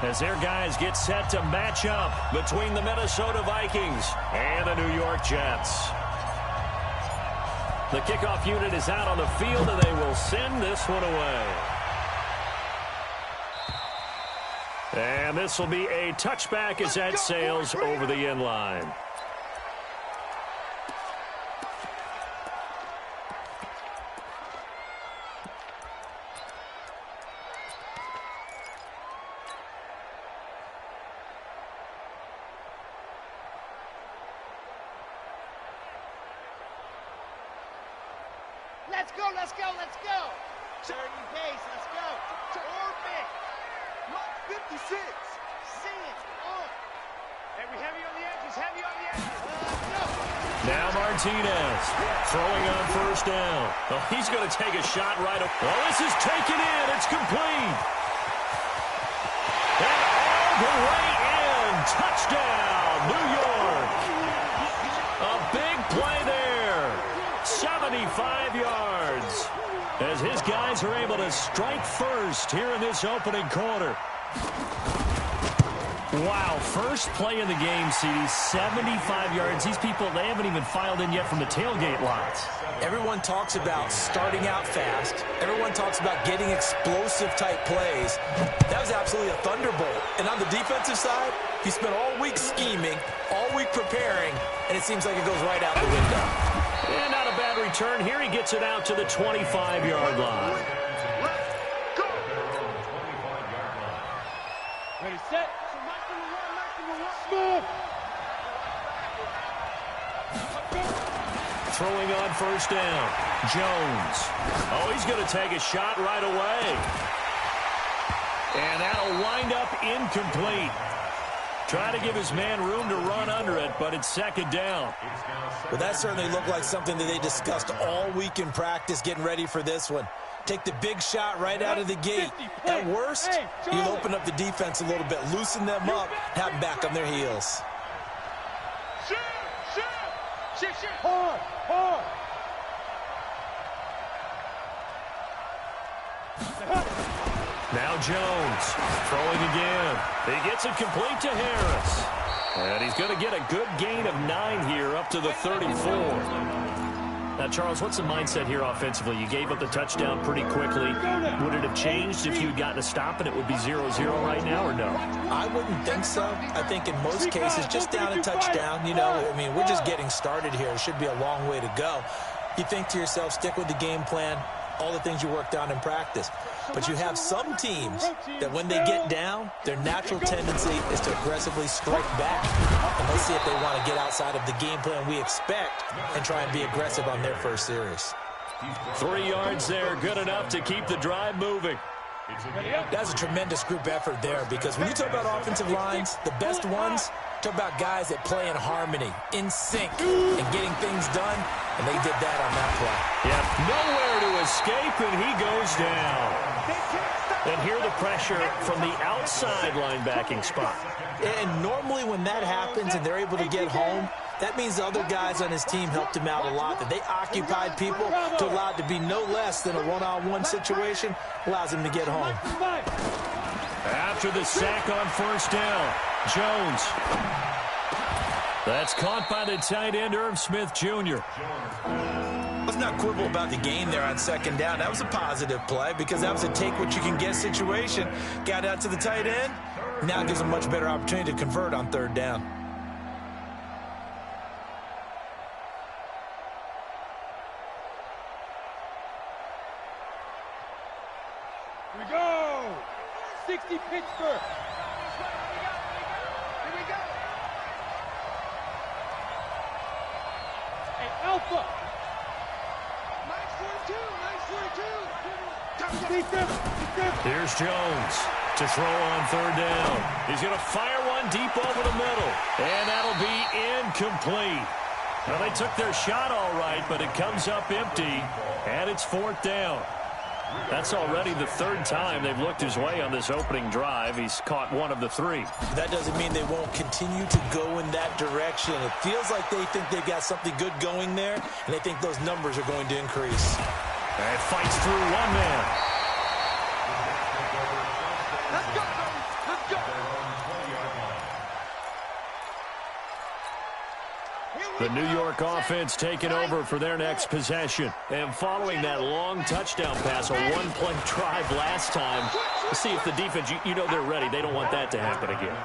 as their guys get set to match up between the Minnesota Vikings and the New York Jets. The kickoff unit is out on the field, and they will send this one away. And this will be a touchback as that sails over the end line. Let's go, let's go, let's go. Turn your base, let's go. Orbit. 56. See it. Heavy on the edges, heavy on the edges. Go. Now Martinez throwing on first down. Oh, he's going to take a shot right away. Oh, this is taken in. It's complete. And all the way in. Touchdown, New York. A big play there. 75 yards. As his guys are able to strike first here in this opening quarter. Wow, first play in the game, CD, 75 yards. These people, they haven't even filed in yet from the tailgate lots. Everyone talks about starting out fast. Everyone talks about getting explosive-type plays. That was absolutely a thunderbolt. And on the defensive side, he spent all week scheming, all week preparing, and it seems like it goes right out the window. And not a bad return here. He gets it out to the 25-yard line. Ready, set. Move. Throwing on first down. Jones. Oh, he's going to take a shot right away. And that'll wind up incomplete. Trying to give his man room to run under it, but it's second down. Well, that certainly looked like something that they discussed all week in practice getting ready for this one. Take the big shot right out of the gate. At worst, you'll open up the defense a little bit, loosen them up, have them back on their heels. Hard. Now Jones throwing again. He gets it complete to Harris. And he's going to get a good gain of 9 here up to the 34. Now, Charles, what's the mindset here offensively? You gave up the touchdown pretty quickly. Would it have changed if you had gotten a stop and it would be 0-0 right now, or no? I wouldn't think so. I think in most cases, just down a touchdown, you know, I mean, we're just getting started here. It should be a long way to go. You think to yourself, stick with the game plan, all the things you worked on in practice. But you have some teams that when they get down, their natural tendency is to aggressively strike back. And let's see if they want to get outside of the game plan we expect and try and be aggressive on their first series. 3 yards there, good enough to keep the drive moving. That's a tremendous group effort there, because when you talk about offensive lines, the best ones, talk about guys that play in harmony, in sync, and getting things done, and they did that on that play. Yeah, nowhere to escape, and he goes down. And here the pressure from the outside linebacking spot. And normally when that happens and they're able to get home, that means the other guys on his team helped him out a lot, that they occupied people to allow it to be no less than a one-on-one situation, allows him to get home. After the sack on first down, Jones. That's caught by the tight end, Irv Smith Jr. Let's not quibble about the gain there on second down. That was a positive play because that was a take-what-you-can-get situation. Got out to the tight end. Now gives him a much better opportunity to convert on third down. Here we go. 60 Pittsburgh. Here we go. Hey, Alpha. Here's Jones to throw on third down. He's going to fire one deep over the middle. And that'll be incomplete. Well, they took their shot all right, but it comes up empty. And it's fourth down. That's already the third time they've looked his way on this opening drive. He's caught one of the 3. That doesn't mean they won't continue to go in that direction. It feels like they think they've got something good going there, and they think those numbers are going to increase. And fights through one man. Let's go, let's go. The New York offense taking over for their next possession. And following that long touchdown pass, a one-play drive last time, let's see if the defense, you know they're ready. They don't want that to happen again.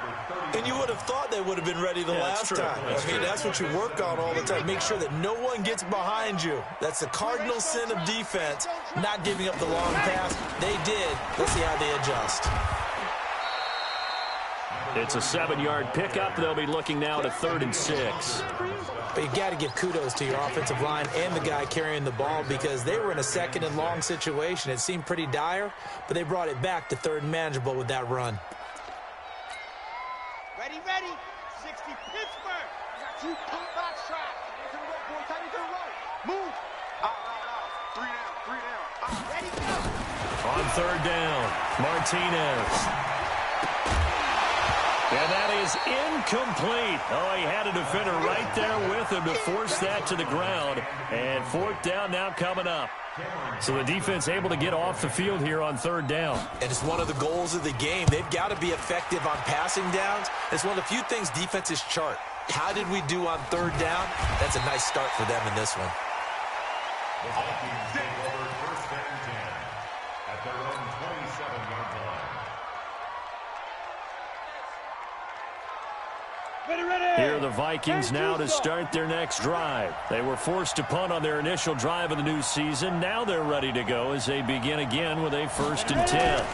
And you would have thought they would have been ready the last time. That's what you work on all the time. Make sure that no one gets behind you. That's the cardinal sin of defense, not giving up the long pass. They did. Let's see how they adjust. It's a 7-yard pickup. They'll be looking now to 3rd and 6. But you got to give kudos to your offensive line and the guy carrying the ball because they were in a 2nd and long situation. It seemed pretty dire, but they brought it back to 3rd and manageable with that run. Ready, ready. 60 Pittsburgh. We got 2 pump box traps. To the right, boy. Tight to the right. Move. Out. 3 down. Ready, go. On 3rd down, Martinez. And that is incomplete. Oh, he had a defender right there with him to force that to the ground. And 4th down now coming up. So the defense able to get off the field here on 3rd down. And it's one of the goals of the game. They've got to be effective on passing downs. It's one of the few things defenses chart. How did we do on 3rd down? That's a nice start for them in this one. The Vikings take over 1st and 10 at their own 27-yard line. Here are the Vikings now to start their next drive. They were forced to punt on their initial drive of the new season. Now they're ready to go as they begin again with a 1st and 10.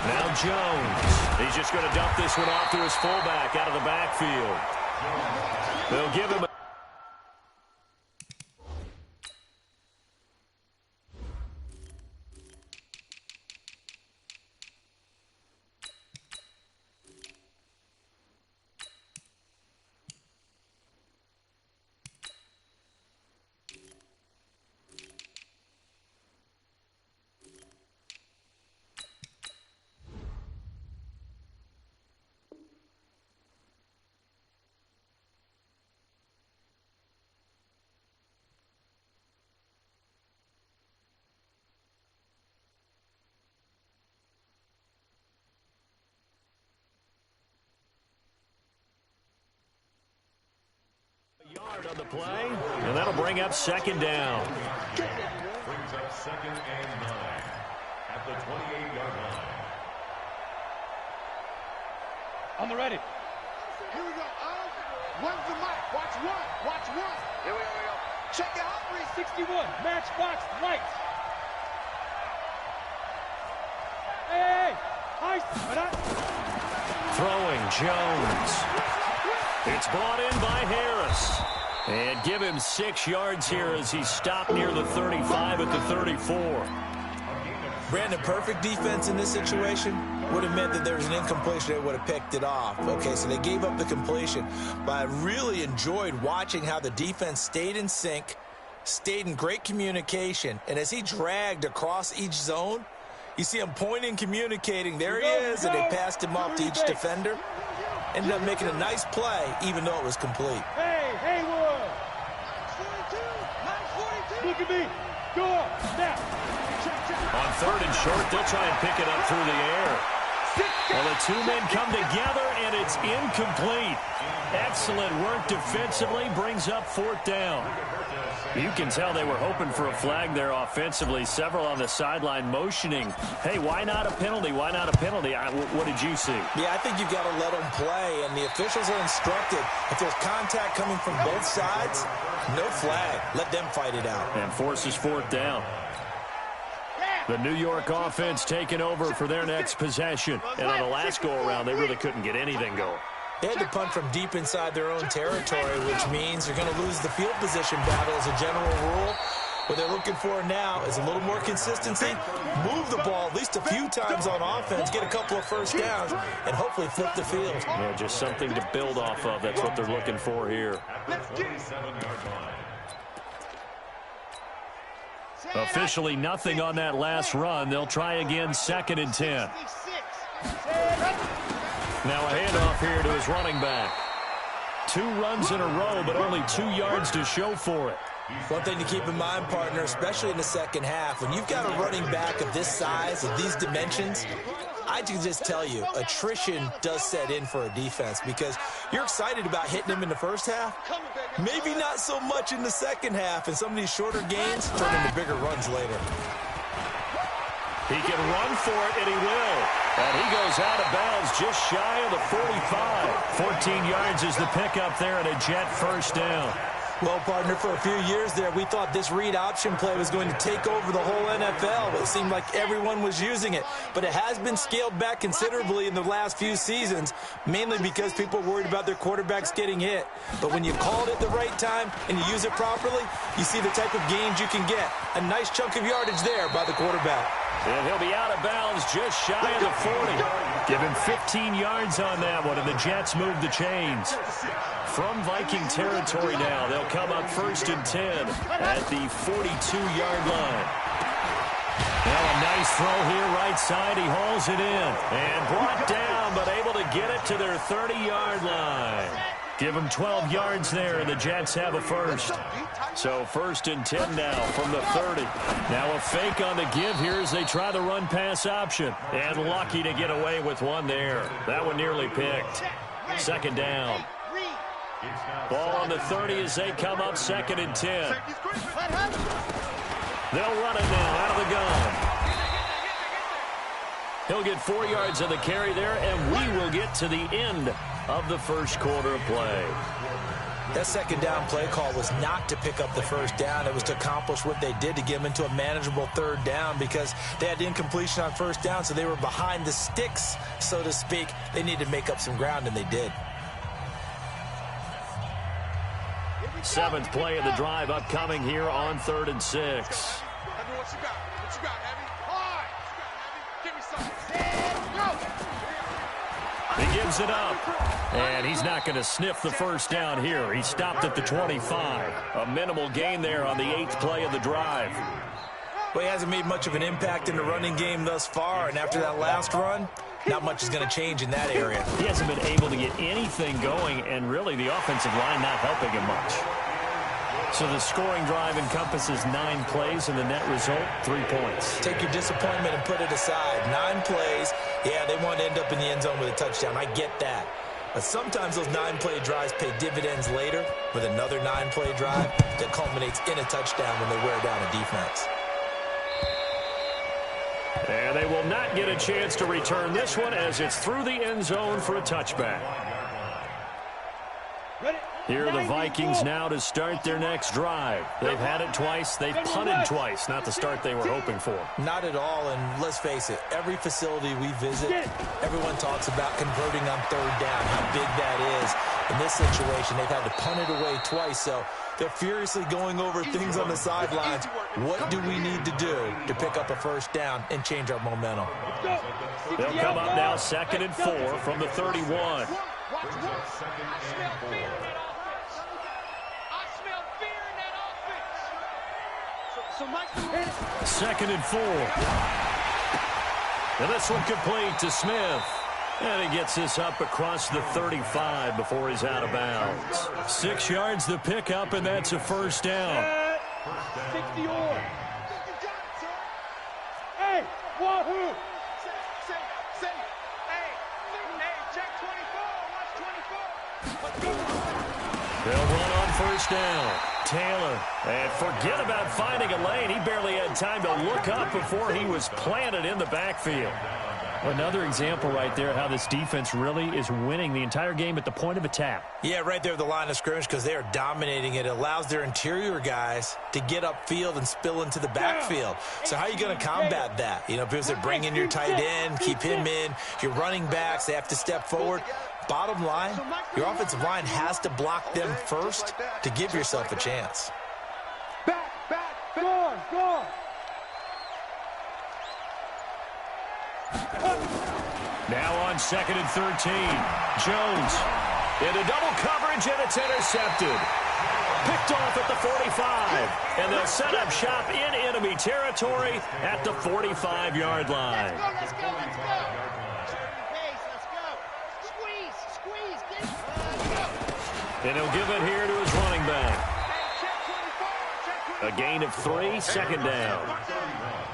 Now Jones. He's just going to dump this one off to his fullback out of the backfield. They'll give him a yard on the play, and that'll bring up 2nd down. Brings up 2nd and 9 at the 28-yard line. On the ready. Here we go. One's the mic. Watch one. Watch one. Here we go. Check it out. 361. Matchbox lights. Hey. Ice. Throwing Jones. It's brought in by Harris. And give him 6 yards here as he stopped near the 35 at the 34. Brandon, perfect defense in this situation would have meant that there was an incompletion. They would have picked it off. Okay, so they gave up the completion. But I really enjoyed watching how the defense stayed in sync, stayed in great communication. And as he dragged across each zone, you see him pointing, communicating. There he is, and they passed him off to each defender. Ended up making a nice play, even though it was complete. Hey, Haywood. 942. Look at me. Go up. Snap. On 3rd and short, they'll try and pick it up through the air. Well, the 2 men come together, and it's incomplete. Excellent work defensively, brings up 4th down. You can tell they were hoping for a flag there offensively. Several on the sideline motioning, hey, why not a penalty? Why not a penalty? What did you see? Yeah, I think you've got to let them play, and the officials are instructed. If there's contact coming from both sides, no flag. Let them fight it out. And forces 4th down. The New York offense taking over for their next possession. And on the last go-around, they really couldn't get anything going. They had to punt from deep inside their own territory, which means they're going to lose the field position battle as a general rule. What they're looking for now is a little more consistency, move the ball at least a few times on offense, get a couple of 1st downs, and hopefully flip the field. Yeah, just something to build off of. That's what they're looking for here. Officially nothing on that last run. They'll try again 2nd and 10. Now a handoff here to his running back. 2 runs in a row, but only 2 yards to show for it. One thing to keep in mind, partner, especially in the second half, when you've got a running back of this size, of these dimensions, I can just tell you, attrition does set in for a defense because you're excited about hitting him in the first half. Maybe not so much in the second half, and some of these shorter gains turn into bigger runs later. He can run for it, and he will. And he goes out of bounds just shy of the 45. 14 yards is the pickup there, and a Jet first down. Well, partner, for a few years there, we thought this read option play was going to take over the whole NFL. It seemed like everyone was using it. But it has been scaled back considerably in the last few seasons, mainly because people are worried about their quarterbacks getting hit. But when you call it at the right time and you use it properly, you see the type of gains you can get. A nice chunk of yardage there by the quarterback. And he'll be out of bounds just shy of the 40. Give him 15 yards on that one, and the Jets move the chains. From Viking territory now, they'll come up 1st and 10 at the 42-yard line. Now a nice throw here right side. He hauls it in and brought down, but able to get it to their 30-yard line. Give them 12 yards there, and the Jets have a first. So 1st and 10 now from the 30. Now a fake on the give here as they try the run-pass option. And lucky to get away with one there. That one nearly picked. 2nd down. Ball on the 30 as they come up 2nd and 10. They'll run it now out of the gun. He'll get 4 yards on the carry there, and we will get to the end of the first quarter of play. That 2nd down play call was not to pick up the 1st down. It was to accomplish what they did, to get them into a manageable 3rd down because they had incompletion on 1st down, so they were behind the sticks, so to speak. They needed to make up some ground, and they did. 7th play of the drive upcoming here on 3rd and 6. He gives it up, and he's not going to sniff the 1st down here. He stopped at the 25. A minimal gain there on the 8th play of the drive. Well, he hasn't made much of an impact in the running game thus far, and after that last run, not much is going to change in that area. He hasn't been able to get anything going, and really the offensive line not helping him much. So the scoring drive encompasses 9 plays, and the net result, 3 points. Take your disappointment and put it aside. 9 plays. Yeah, they want to end up in the end zone with a touchdown. I get that. But sometimes those 9-play drives pay dividends later with another 9-play drive that culminates in a touchdown when they wear down a defense. And they will not get a chance to return this one as it's through the end zone for a touchback. Here are the Vikings now to start their next drive. They've had it twice. They've punted twice. Not the start they were hoping for. Not at all, and let's face it, every facility we visit, everyone talks about converting on 3rd down, how big that is. In this situation, they've had to punt it away twice, so they're furiously going over things on the sidelines. What do we need to do to pick up a 1st down and change our momentum? They'll come up now 2nd and 4 from the 31. Second and 4. And this one complete to Smith. And he gets this up across the 35 before he's out of bounds. 6 yards the pickup, and that's a 1st down. 60 on. Hey, wahoo! Check 24. They'll run on 1st down. Taylor, and forget about finding a lane. He barely had time to look up before he was planted in the backfield. Another example right there how this defense really is winning the entire game at the point of attack. Yeah, right there at the line of scrimmage because they are dominating it. It allows their interior guys to get upfield and spill into the backfield. So how are you going to combat that? You know, because they bring in your tight end, keep him in. Your running backs, they have to step forward. Bottom line, your offensive line has to block them first to give yourself a chance. Back, go on. Now on 2nd and 13. Jones into double coverage, and it's intercepted. Picked off at the 45. And they'll set up shop in enemy territory at the 45-yard line. Let's go. Squeeze. And he'll give it here to his running back. Check 24. A gain of 3, second down.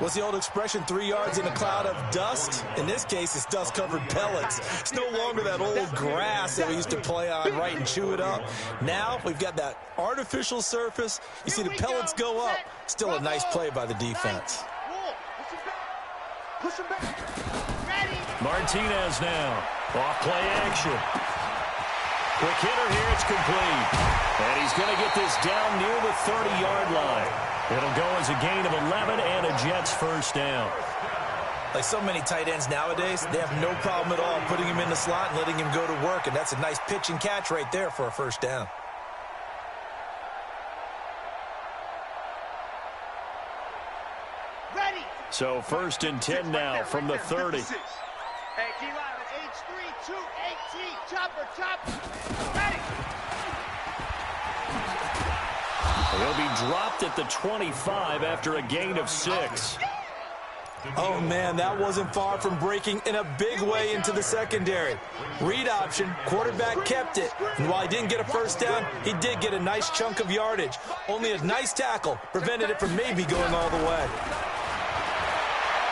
What's the old expression, 3 yards in a cloud of dust? In this case, it's dust-covered pellets. It's no longer that old grass that we used to play on, right, and chew it up. Now we've got that artificial surface. You see the pellets go up. Still a nice play by the defense. Push him back. Ready. Martinez now. Off play action. Quick hitter here. It's complete. And he's going to get this down near the 30-yard line. It'll go as a gain of 11 and a Jets first down. Like so many tight ends nowadays, they have no problem at all putting him in the slot and letting him go to work. And that's a nice pitch and catch right there for a first down. Ready. So first and 10 now from the 30. Hey, D-line, H3, 218, chopper, chopper. Ready. He'll be dropped at the 25 after a gain of 6. Oh, man, that wasn't far from breaking in a big way into the secondary. Read option, quarterback kept it. And while he didn't get a first down, he did get a nice chunk of yardage. Only a nice tackle prevented it from maybe going all the way.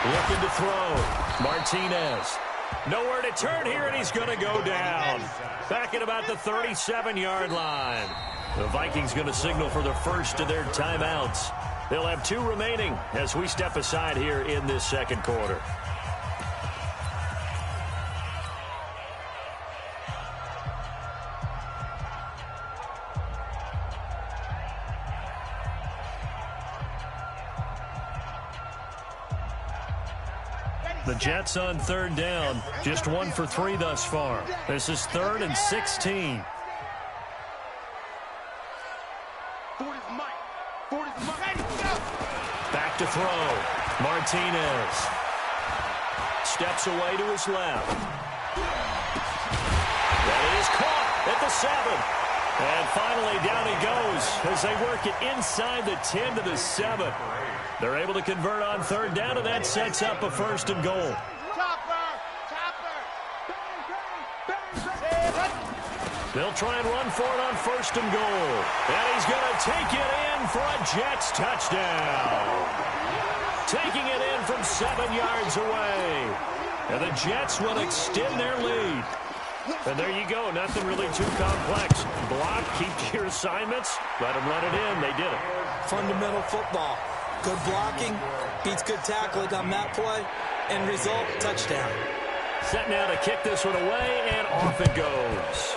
Looking to throw. Martinez. Nowhere to turn here, and he's going to go down. Back at about the 37-yard line. The Vikings going to signal for the first of their timeouts. They'll have 2 remaining as we step aside here in this second quarter. The Jets on third down, just 1 for 3 thus far. This is 3rd and 16. Back to throw. Martinez steps away to his left. That is caught at the 7. And finally down he goes as they work it inside the 10 to the 7. They're able to convert on third down, and that sets up a first and goal. They'll try and run for it on first and goal. And he's going to take it in for a Jets touchdown. Taking it in from 7 yards away. And the Jets will extend their lead. And there you go. Nothing really too complex. Block, keep your assignments, let them run it in. They did it. Fundamental football. Good blocking beats good tackling on that play. End result, touchdown. Set now to kick this one away, and off it goes.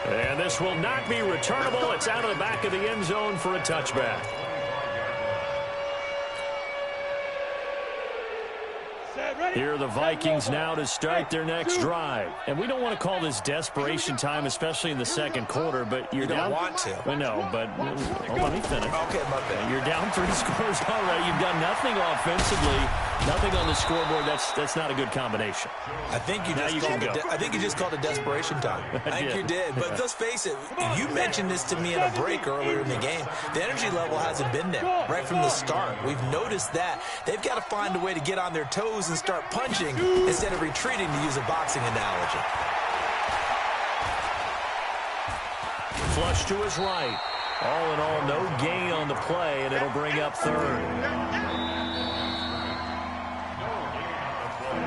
And this will not be returnable. It's out of the back of the end zone for a touchback. Here are the Vikings now to start their next drive. And we don't want to call this desperation time, especially in the second quarter, but you're down. You don't want to. Well, no, but let me finish. Okay, my bad. You're down 3 scores already. You've done nothing offensively, nothing on the scoreboard. That's not a good combination. I think you just called it desperation time. I think you did. But let's face it, you mentioned this to me in a break earlier in the game. The energy level hasn't been there right from the start. We've noticed that. They've got to find a way to get on their toes and start punching instead of retreating, to use a boxing analogy. Flush to his right. All in all, no gain on the play, and it'll bring up third.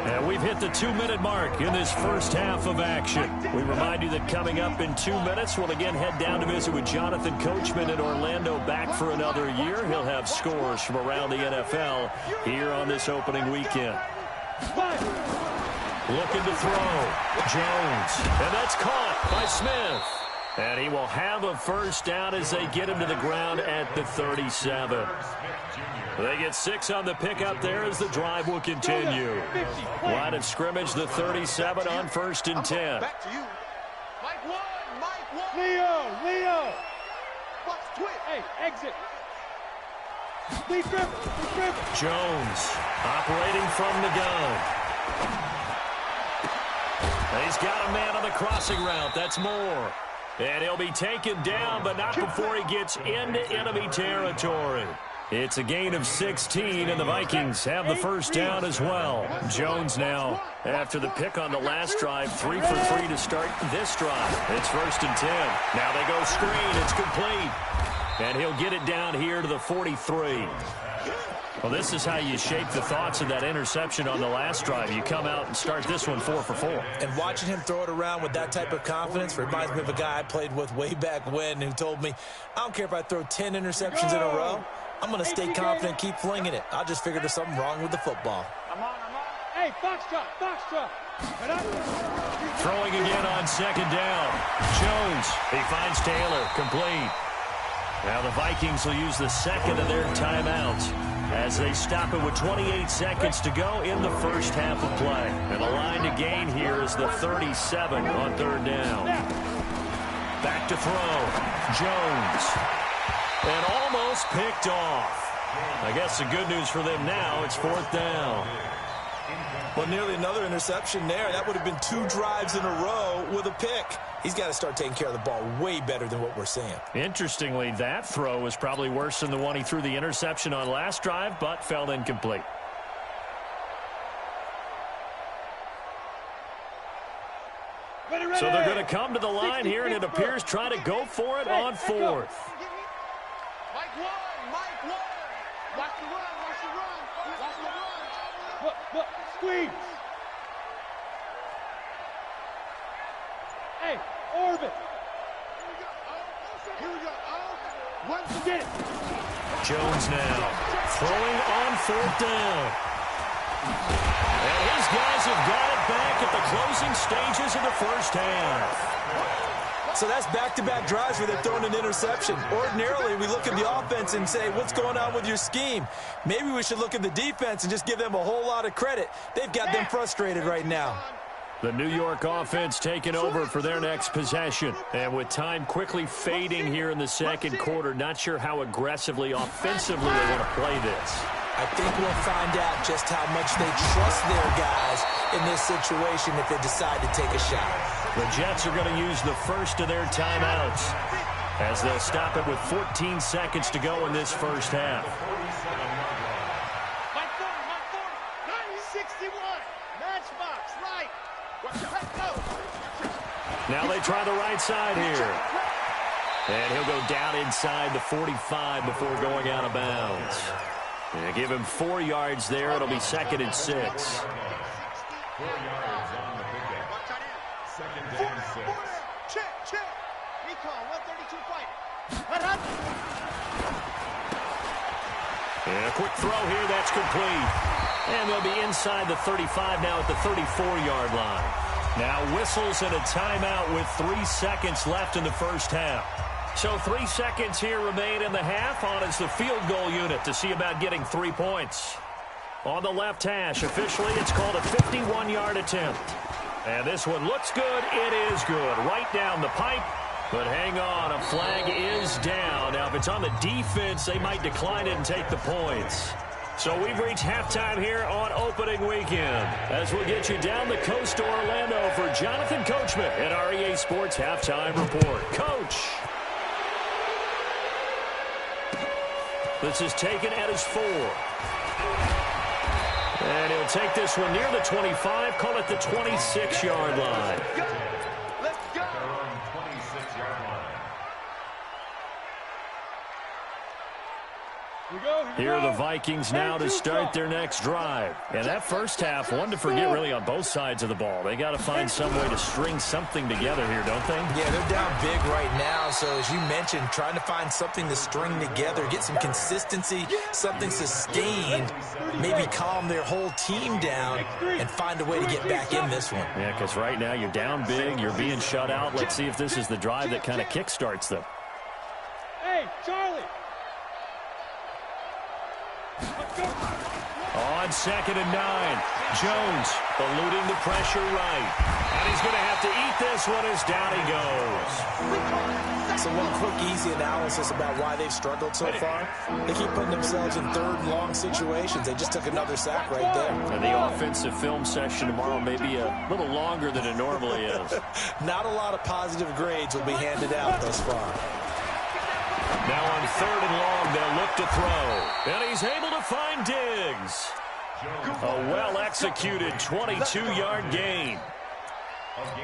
And we've hit the 2-minute mark in this first half of action. We remind you that coming up in 2 minutes, we'll again head down to visit with Jonathan Coachman in Orlando, back for another year. He'll have scores from around the NFL here on this opening weekend. Looking to throw. Jones. And that's caught by Smith. And he will have a first down as they get him to the ground at the 37. They get 6 on the pickup there as the drive will continue. Line of scrimmage, the 37 on 1st and 10. Back to you. Mike 1. Leo. Watch twitch. Hey, exit. Lead dribble. Jones operating from the gun. He's got a man on the crossing route. That's Moore. And he'll be taken down, but not before he gets into enemy territory. It's a gain of 16, and the Vikings have the first down as well. Jones now, after the pick on the last drive, 3 for 3 to start this drive. It's 1st and 10. Now they go screen. It's complete. And he'll get it down here to the 43. Well, this is how you shape the thoughts of that interception on the last drive. You come out and start this one 4 for 4. And watching him throw it around with that type of confidence reminds me of a guy I played with way back when who told me, I don't care if I throw 10 interceptions in a row. I'm going to stay confident and keep flinging it. I just figured there's something wrong with the football. I'm on. Hey, foxtrot. Throwing again on 2nd down. Jones, he finds Taylor, complete. Now the Vikings will use the second of their timeouts as they stop it with 28 seconds to go in the first half of play. And the line to gain here is the 37 on 3rd down. Back to throw. Jones. And almost picked off. I guess the good news for them now, it's 4th down. Well, nearly another interception there. That would have been 2 drives in a row with a pick. He's got to start taking care of the ball way better than what we're seeing. Interestingly, that throw was probably worse than the one he threw the interception on last drive, but fell incomplete. So they're going to come to the line here, and it appears try to go for it on 4th. Mike 1. Watch the run. Look, squeeze. Hey, orbit. Here we go. Once again. Jones now throwing on 4th down. And his guys have got it back at the closing stages of the first half. So that's back-to-back drives where they're throwing an interception. Ordinarily, we look at the offense and say, what's going on with your scheme? Maybe we should look at the defense and just give them a whole lot of credit. They've got them frustrated right now. The New York offense taking over for their next possession. And with time quickly fading here in the second quarter, not sure how aggressively, offensively they want to play this. I think we'll find out just how much they trust their guys in this situation if they decide to take a shot. The Jets are going to use the first of their timeouts as they'll stop it with 14 seconds to go in this first half. Mike 61. Matchbox, right. Let's go. Now they try the right side here. And he'll go down inside the 45 before going out of bounds. And give him 4 yards there. It'll be 2nd and 6. 4 yards on the pickup. 2nd and 6. Check. Recall, 132 fighting. And a quick throw here. That's complete. And they'll be inside the 35 now at the 34-yard line. Now whistles and a timeout with 3 seconds left in the first half. So 3 seconds here remain in the half. On is the field goal unit to see about getting 3 points. On the left hash, officially it's called a 51-yard attempt. And this one looks good. It is good. Right down the pipe. But hang on, a flag is down. Now if it's on the defense, they might decline it and take the points. So we've reached halftime here on opening weekend as we'll get you down the coast to Orlando for Jonathan Coachman at our EA Sports Halftime Report. Coach. This is taken at his 4. And he'll take this one near the 25, call it the 26-yard line. Let's go. Their own 26-yard line. Here are the Vikings now to start their next drive. And that first half, one to forget really on both sides of the ball. They got to find some way to string something together here, don't they? Yeah, they're down big right now. So as you mentioned, trying to find something to string together, get some consistency, something sustained, maybe calm their whole team down and find a way to get back in this one. Yeah, because right now you're down big, you're being shut out. Let's see if this is the drive that kind of kickstarts them. Hey, Charlie. On 2nd and 9, Jones eluding the pressure right. And he's going to have to eat this one as down he goes. So one quick, easy analysis about why they've struggled so far. They keep putting themselves in 3rd and long situations. They just took another sack right there. And the offensive film session tomorrow may be a little longer than it normally is. Not a lot of positive grades will be handed out thus far. Now on 3rd and long, they'll look to throw. And he's able to find Diggs. A well-executed 22-yard gain.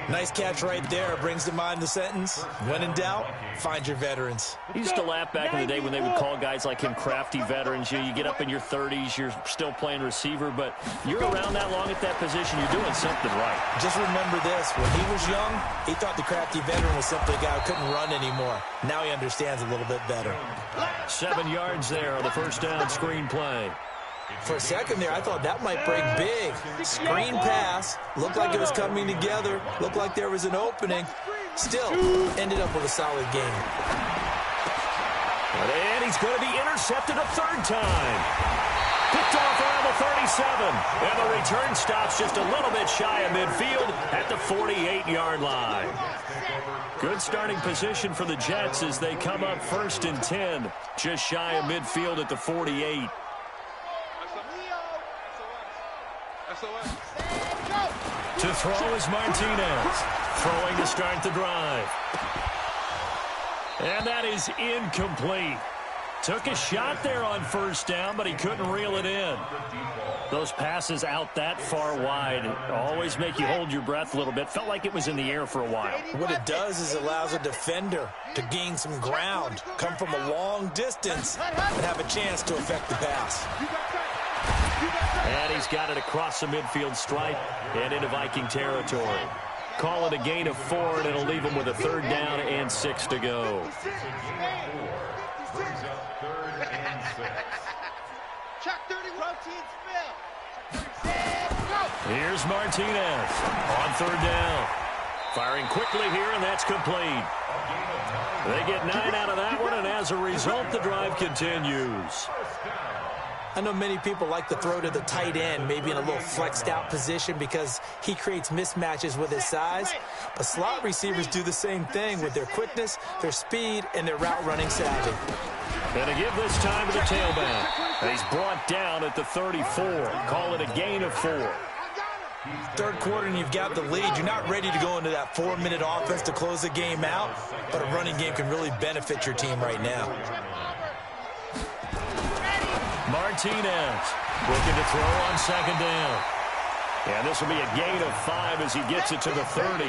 Nice catch right there. Brings to mind the sentence, when in doubt, find your veterans. He used to laugh back in the day when they would call guys like him crafty veterans. You get up in your 30s, you're still playing receiver, but you're around that long at that position, you're doing something right. Just remember this, when he was young, he thought the crafty veteran was simply a guy who couldn't run anymore. Now he understands a little bit better. 7 yards there on the first down screen play. For a second there, I thought that might break big. Screen pass. Looked like it was coming together. Looked like there was an opening. Still, ended up with a solid game. And he's going to be intercepted a 3rd time. Picked off around the 37. And the return stops just a little bit shy of midfield at the 48-yard line. Good starting position for the Jets as they come up 1st and 10. Just shy of midfield at the 48. To throw is Martinez. Throwing to start the drive. And that is incomplete. Took a shot there on 1st down, but he couldn't reel it in. Those passes out that far wide always make you hold your breath a little bit. Felt like it was in the air for a while. What it does is allows a defender to gain some ground, come from a long distance, and have a chance to affect the pass. And he's got it across the midfield stripe and into Viking territory. Call it a gain of 4, and it'll leave him with a 3rd down and 6 to go. Brings up 3rd and 6. Chuck 30 protein spill. Here's Martinez on 3rd down. Firing quickly here, and that's complete. They get 9 out of that one, and as a result, the drive continues. I know many people like to throw to the tight end, maybe in a little flexed out position because he creates mismatches with his size. But slot receivers do the same thing with their quickness, their speed, and their route running savvy. And to give this time to the tailback. And he's brought down at the 34. Call it a gain of 4. 3rd quarter and you've got the lead. You're not ready to go into that 4-minute offense to close the game out, but a running game can really benefit your team right now. Martinez looking to throw on 2nd down. And this will be a gain of 5 as he gets it to the 30.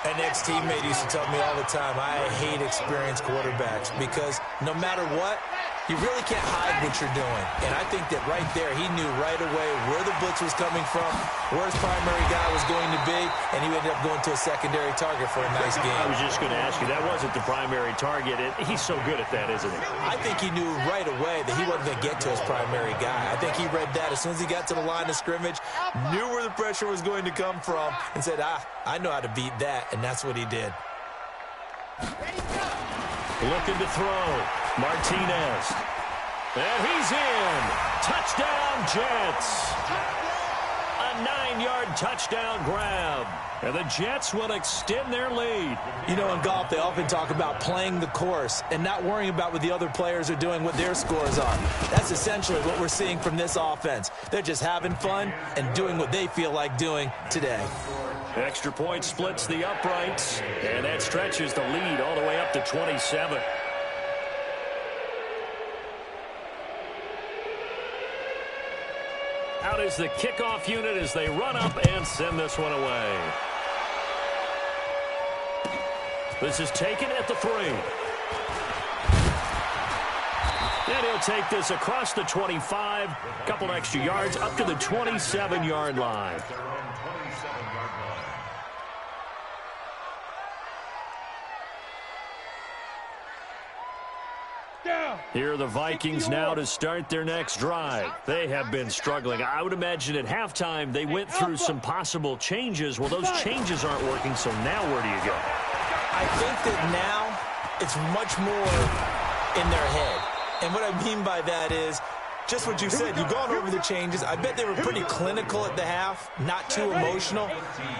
An ex-teammate used to tell me all the time, I hate experienced quarterbacks because no matter what, you really can't hide what you're doing. And I think that right there, he knew right away where the blitz was coming from, where his primary guy was going to be, and he ended up going to a secondary target for a nice game. I was just going to ask you, that wasn't the primary target. He's so good at that, isn't he? I think he knew right away that he wasn't going to get to his primary guy. I think he read that as soon as he got to the line of scrimmage, knew where the pressure was going to come from, and said, I know how to beat that, and that's what he did. Looking to throw. Martinez. And he's in. Touchdown, Jets. A 9-yard touchdown grab. And the Jets will extend their lead. You know, in golf, they often talk about playing the course and not worrying about what the other players are doing, what their scores are. That's essentially what we're seeing from this offense. They're just having fun and doing what they feel like doing today. Extra point splits the uprights, and that stretches the lead all the way up to 27. Out is the kickoff unit as they run up and send this one away. This is taken at the 3. And he'll take this across the 25, a couple extra yards up to the 27-yard line. Here are the Vikings now to start their next drive. They have been struggling. I would imagine at halftime they went through some possible changes. Well, those changes aren't working, so now where do you go? I think that now it's much more in their head. And what I mean by that is just what you said. You've gone over the changes. I bet they were pretty clinical at the half, not too emotional.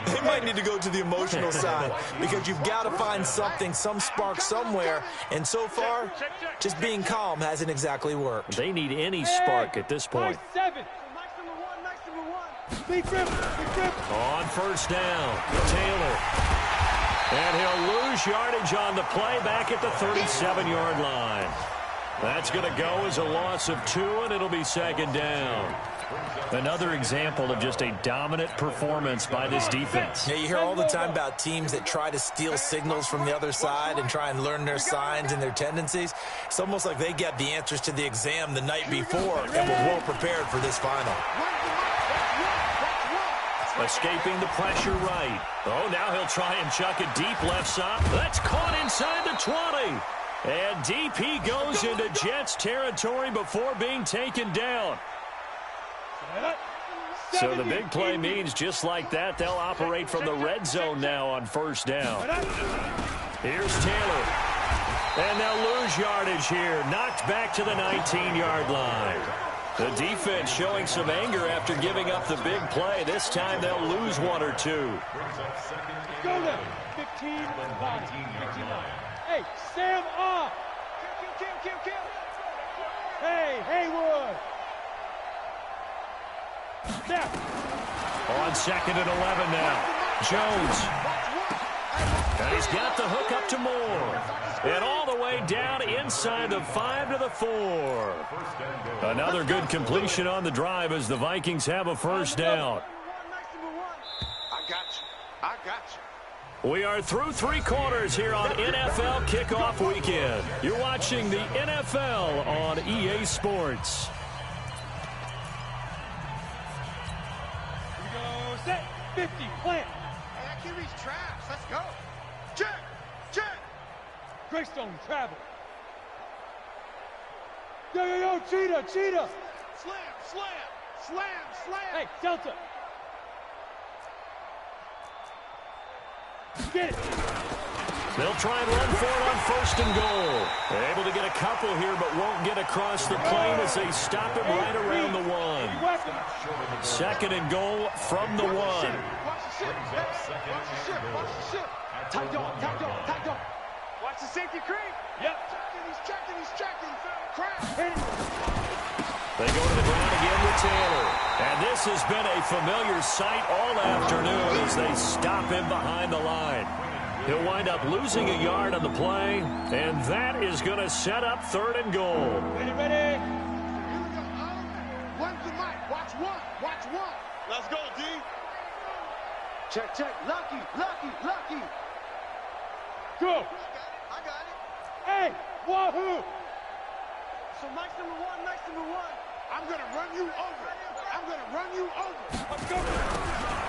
They might need to go to the emotional side because you've got to find something, some spark somewhere. And so far, just being calm hasn't exactly worked. They need any spark at this point. On 1st down, Taylor. And he'll lose yardage on the play back at the 37-yard line. That's going to go as a loss of 2, and it'll be second down. Another example of just a dominant performance by this defense. Yeah, you hear all the time about teams that try to steal signals from the other side and try and learn their signs and their tendencies. It's almost like they get the answers to the exam the night before and were well prepared for this final. Escaping the pressure right. Oh, now he'll try and chuck it deep left side. That's caught inside the 20. And deep he goes into Jets territory before being taken down. So the big play means just like that, they'll operate from the red zone now on first down. Here's Taylor. And they'll lose yardage here. Knocked back to the 19-yard line. The defense showing some anger after giving up the big play. This time they'll lose 1 or 2. Go there. 15, 15. Hey, Sam off. Kill. Hey, Haywood. Now. On second and 11 now. Jones. And he's got the hook up to Moore. And all the way down inside the 5 to the 4. Another good completion on the drive as the Vikings have a first down. I got you. We are through 3 quarters here on NFL Kickoff Weekend. You're watching the NFL on EA Sports. Here we go. Set. 50. Plant. Hey, I can reach traps. Let's go. Check. Greystone, travel. Yo, cheetah. Slam. Hey, Delta. Get it. They'll try and run for it on first and goal. They're able to get a couple here, but won't get across the plane as they stop him right around the 1. Second and goal from the 1. Watch the ship. Tight dog. Watch the safety creep. Yep. He's checking. Crash. They go to the ground again with Taylor. And this has been a familiar sight all afternoon as they stop him behind the line. He'll wind up losing a yard on the play, and that is going to set up third and goal. Ready. Here we go. One's the mic. Watch one. Let's go, D. Check. Lucky. Go. I got it. Hey, wahoo. So Mike's number one. I'm going to run you over. Let's go.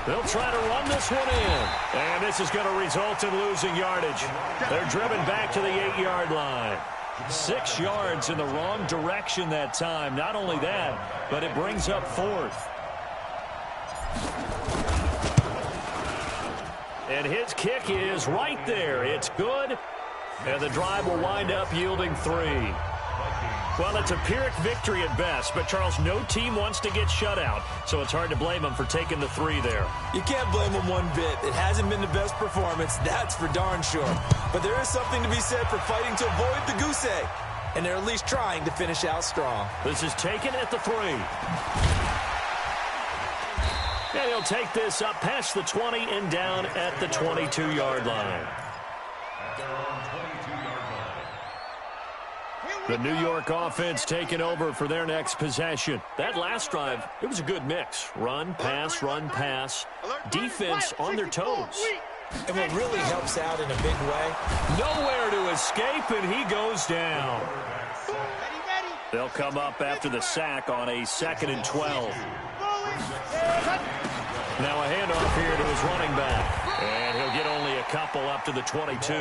They'll try to run this one in. And this is going to result in losing yardage. They're driven back to the 8-yard line. 6 yards in the wrong direction that time. Not only that, but it brings up 4th. And his kick is right there. It's good. And the drive will wind up yielding 3. Well, it's a Pyrrhic victory at best, but, Charles, no team wants to get shut out, so it's hard to blame them for taking the 3 there. You can't blame them one bit. It hasn't been the best performance, that's for darn sure. But there is something to be said for fighting to avoid the goose egg, and they're at least trying to finish out strong. This is taken at the 3. And he'll take this up past the 20 and down at the 22-yard line. The New York offense taking over for their next possession. That last drive, it was a good mix. Run, pass. Defense on their toes. And what really helps out in a big way, nowhere to escape, and he goes down. They'll come up after the sack on a 2nd and 12. Now a handoff here to his running back. And he'll get only a couple up to the 22.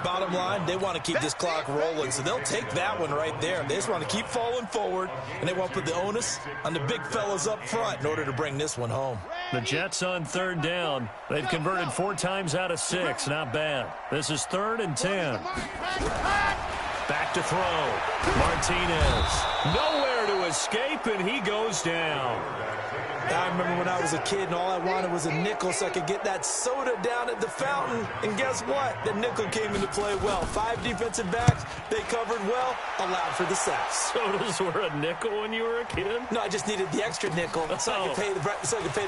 Bottom line, they want to keep this clock rolling, so they'll take that one right there. They just want to keep falling forward, and they want to put the onus on the big fellas up front in order to bring this one home. The Jets on 3rd down. They've converted 4 times out of 6. Not bad. This is 3rd and 10. Back to throw. Martinez. Nowhere to escape, and he goes down. I remember when I was a kid and all I wanted was a nickel so I could get that soda down at the fountain. And guess what? The nickel came into play well. 5 defensive backs, they covered well, allowed for the sacks. Sodas were a nickel when you were a kid? No, I just needed the extra nickel so I could pay the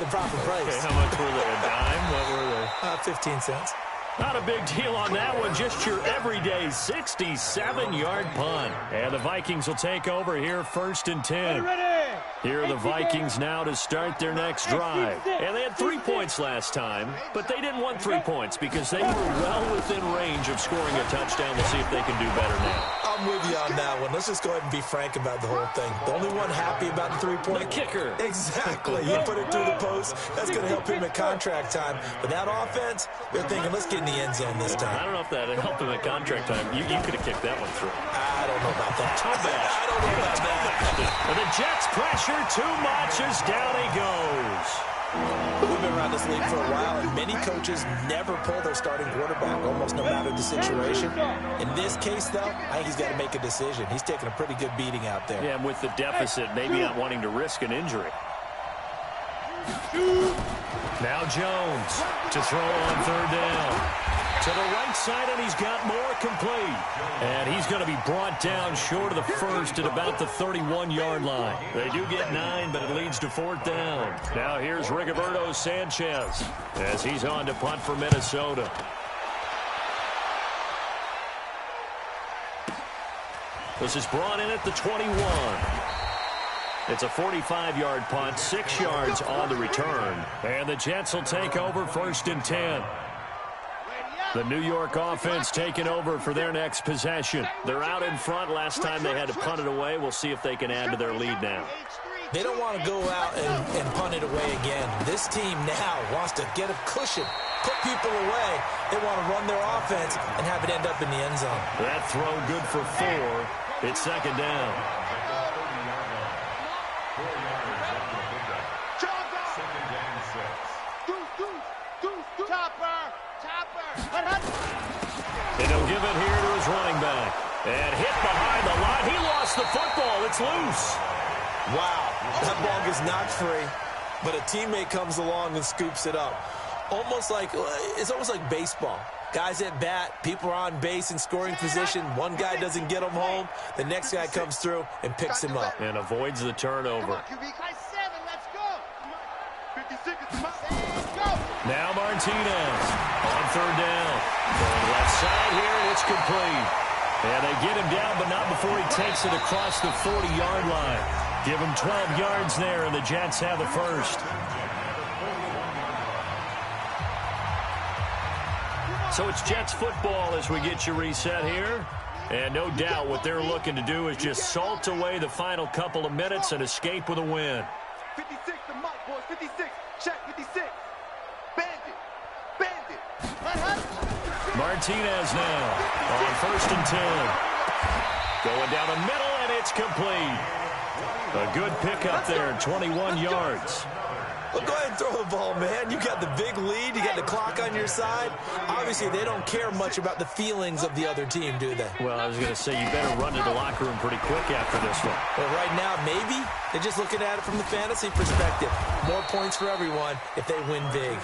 proper price. Okay, how much were they? A dime? What were they? 15 cents. Not a big deal on that one. Just your everyday 67-yard punt. And the Vikings will take over here 1st and 10. Here are the Vikings now to start their next drive. And they had 3 points last time, but they didn't want 3 points because they were well within range of scoring a touchdown. We'll see if they can do better now. I'm with you on that one. Let's just go ahead and be frank about the whole thing. The only one happy about the 3-point. The kicker. Exactly. You put it through the post. That's going to help him at contract time. But that offense, they're thinking, let's get in the end zone this time. I don't know if that helped him at contract time. You could have kicked that one through. I don't know about that. I don't know about that. And the Jets pressure too much as down he goes. We've been around this league for a while, and many coaches never pull their starting quarterback, almost no matter the situation. In this case, though, I think he's got to make a decision. He's taking a pretty good beating out there. Yeah, and with the deficit, maybe not wanting to risk an injury. Now Jones to throw on 3rd down. To the right side, and he's got more complete. And he's going to be brought down short of the first at about the 31-yard line. They do get 9, but it leads to 4th down. Now here's Rigoberto Sanchez as he's on to punt for Minnesota. This is brought in at the 21. It's a 45-yard punt, 6 yards on the return. And the Jets will take over 1st and 10. The New York offense taking over for their next possession. They're out in front. Last time they had to punt it away. We'll see if they can add to their lead now. They don't want to go out and punt it away again. This team now wants to get a cushion, put people away. They want to run their offense and have it end up in the end zone. That throw good for 4. It's 2nd down. And he'll give it here to his running back. And hit behind the line. He lost the football. It's loose. Wow, that ball gets knocked free, but a teammate comes along and scoops it up. It's almost like baseball. Guys at bat, people are on base in scoring position. One guy doesn't get him home. The next guy comes through and picks him up. And avoids the turnover. Now Martinez on 3rd down. Going left side here, and it's complete. And they get him down, but not before he takes it across the 40-yard line. Give him 12 yards there, and the Jets have the first. So it's Jets football as we get you reset here. And no doubt what they're looking to do is just salt away the final couple of minutes and escape with a win. 56 to Mike, boys. 56. Check 56. Bandit. Martinez now on 1st and 10. Going down the middle, and it's complete. A good pickup there, 21 yards. Well, go ahead and throw the ball, man. You got the big lead. You got the clock on your side. Obviously, they don't care much about the feelings of the other team, do they? Well, I was going to say, you better run to the locker room pretty quick after this one. Well, right now, maybe they're just looking at it from the fantasy perspective. More points for everyone if they win big.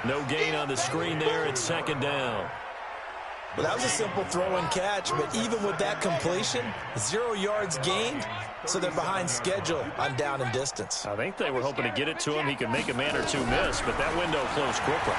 No gain on the screen there. It's 2nd down. Well, that was a simple throw and catch, but even with that completion, 0 yards gained, so they're behind schedule on down and distance. I think they were hoping to get it to him. He could make a man or two miss, but that window closed quickly.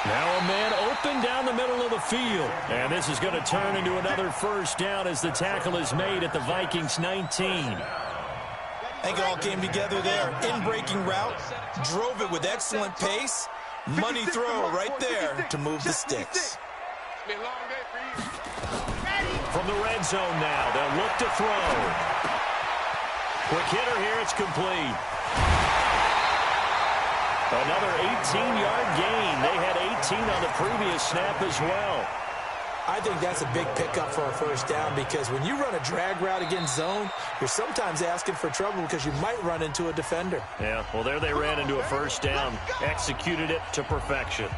Now a man open down the middle of the field. And this is going to turn into another 1st down as the tackle is made at the Vikings 19. I think it all came together there. In-breaking route, drove it with excellent pace. Money throw right there to move the sticks. From the red zone now, they'll look to throw. Quick hitter here, it's complete. Another 18-yard gain. They had 18 on the previous snap as well. I think that's a big pickup for a 1st down because when you run a drag route against zone, you're sometimes asking for trouble because you might run into a defender. Yeah, well, there they ran into a 1st down, executed it to perfection.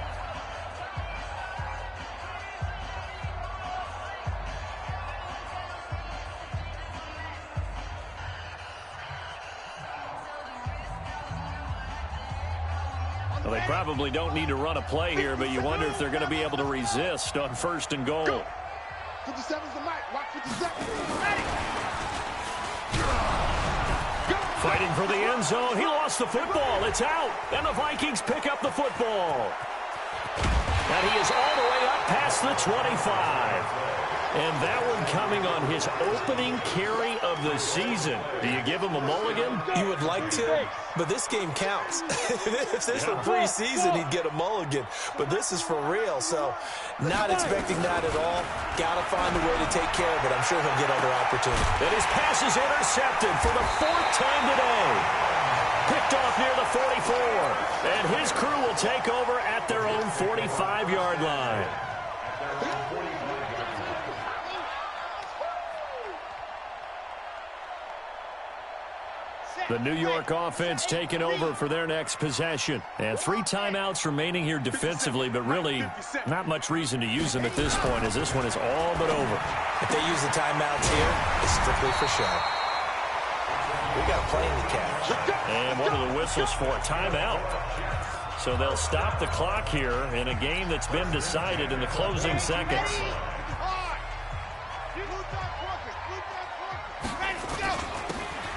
Well, they probably don't need to run a play here, but you wonder if they're going to be able to resist on 1st and goal. 57's the mic. Watch 57. Ready. Fighting for the end zone. He lost the football. It's out. And the Vikings pick up the football. And he is all the way up past the 25. And that one coming on his opening carry of the season. Do you give him a mulligan? You would like to, but this game counts. If this were preseason, he'd get a mulligan. But this is for real, so not expecting that at all. Got to find a way to take care of it. I'm sure he'll get other opportunities. And his pass is intercepted for the 4th time today. Picked off near the 44. And his crew will take over at their own 45-yard line. The New York offense taking over for their next possession. And 3 timeouts remaining here defensively, but really not much reason to use them at this point, as this one is all but over. If they use the timeouts here, it's strictly for show. We got a plane to catch. And one of the whistles for a timeout. So they'll stop the clock here in a game that's been decided in the closing seconds.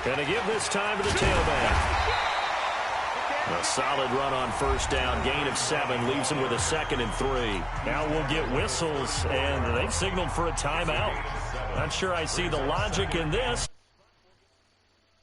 Going to give this time to the tailback. A solid run on first down. Gain of 7 leaves him with a 2nd and 3. Now we'll get whistles, and they've signaled for a timeout. Not sure I see the logic in this.